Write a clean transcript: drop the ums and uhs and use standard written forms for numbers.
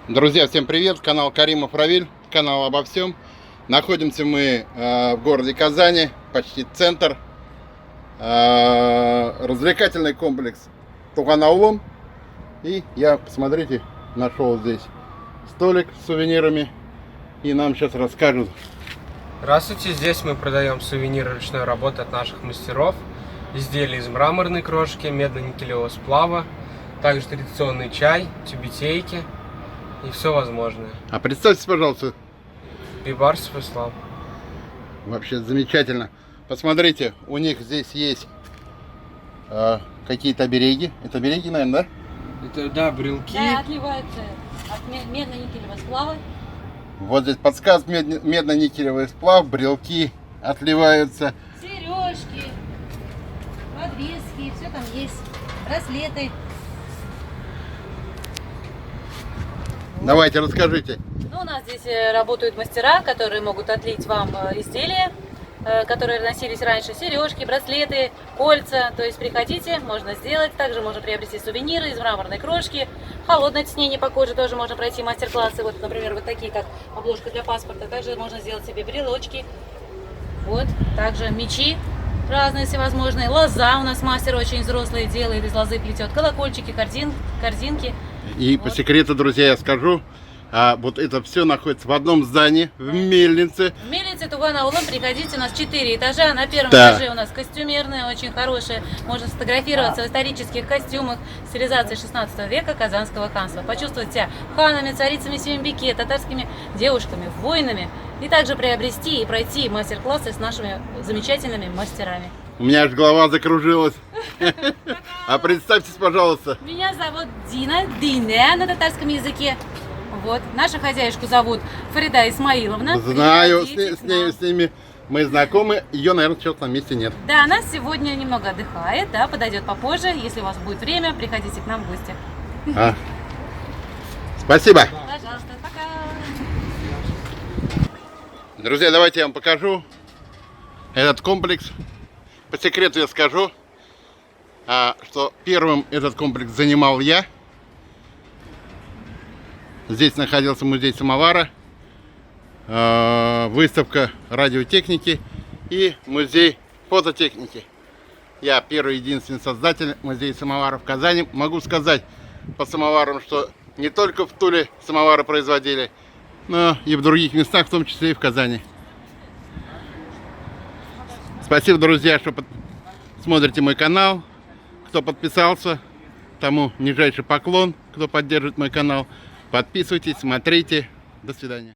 Друзья, всем привет! Канал Каримов Равиль, канал обо всем. Находимся мы в городе Казани, почти центр. Развлекательный комплекс Туган-Аулом. И я, посмотрите, нашел здесь столик с сувенирами. И нам сейчас расскажут. Здравствуйте, здесь мы продаем сувениры ручной работы от наших мастеров. Изделия из мраморной крошки, медно-никелевого сплава. Также традиционный чай, тюбетейки и все возможное. А представьтесь, пожалуйста. Бибарсов Ислам. Вообще замечательно. Посмотрите, у них здесь есть какие-то обереги. Это обереги, наверное, да? Это, да, брелки. Да, отливаются от медно-никелевого сплава. Вот здесь подсказ: медно-никелевый сплав, брелки отливаются. Сережки, подвески, все там есть. Браслеты. Давайте, расскажите. Ну, у нас здесь работают мастера, которые могут отлить вам изделия, которые носились раньше. Сережки, браслеты, кольца. То есть приходите, можно сделать. Также можно приобрести сувениры из мраморной крошки. Холодное тиснение по коже тоже можно пройти мастер-классы. Вот, например, вот такие, как обложка для паспорта. Также можно сделать себе брелочки. Вот, также мечи разные всевозможные. Лоза у нас мастер очень взрослый делает, из лозы плетет. Колокольчики, корзинки. И вот. По секрету, друзья, я скажу, вот это все находится в одном здании, в Мельнице. В Мельнице Туган-Аулом приходите, у нас 4 этажа. На первом этаже у нас костюмерная, очень хорошая. Можно сфотографироваться в исторических костюмах стилизации 16 века Казанского ханства. Почувствовать себя ханами, царицами Севимбике, татарскими девушками, воинами. И также приобрести и пройти мастер-классы с нашими замечательными мастерами. У меня аж голова закружилась. А представьтесь, пожалуйста. Меня зовут Дина, Дине на татарском языке. Вот. Нашу хозяюшку зовут Фарида Исмаиловна. Знаю, с ними мы знакомы. Ее, наверное, сейчас на месте нет. Да, она сегодня немного отдыхает, да, подойдет попозже. Если у вас будет время, приходите к нам в гости. Спасибо. Пожалуйста, пока. Друзья, давайте я вам покажу этот комплекс. По секрету я скажу, что первым этот комплекс занимал я. Здесь находился музей самовара, выставка радиотехники и музей фототехники. Я первый и единственный создатель музея самовара в Казани. Могу сказать по самоварам, что не только в Туле самовары производили, но и в других местах, в том числе и в Казани. Спасибо, друзья, что смотрите мой канал. Кто подписался, тому нижайший поклон. Кто поддерживает мой канал, подписывайтесь, смотрите. До свидания.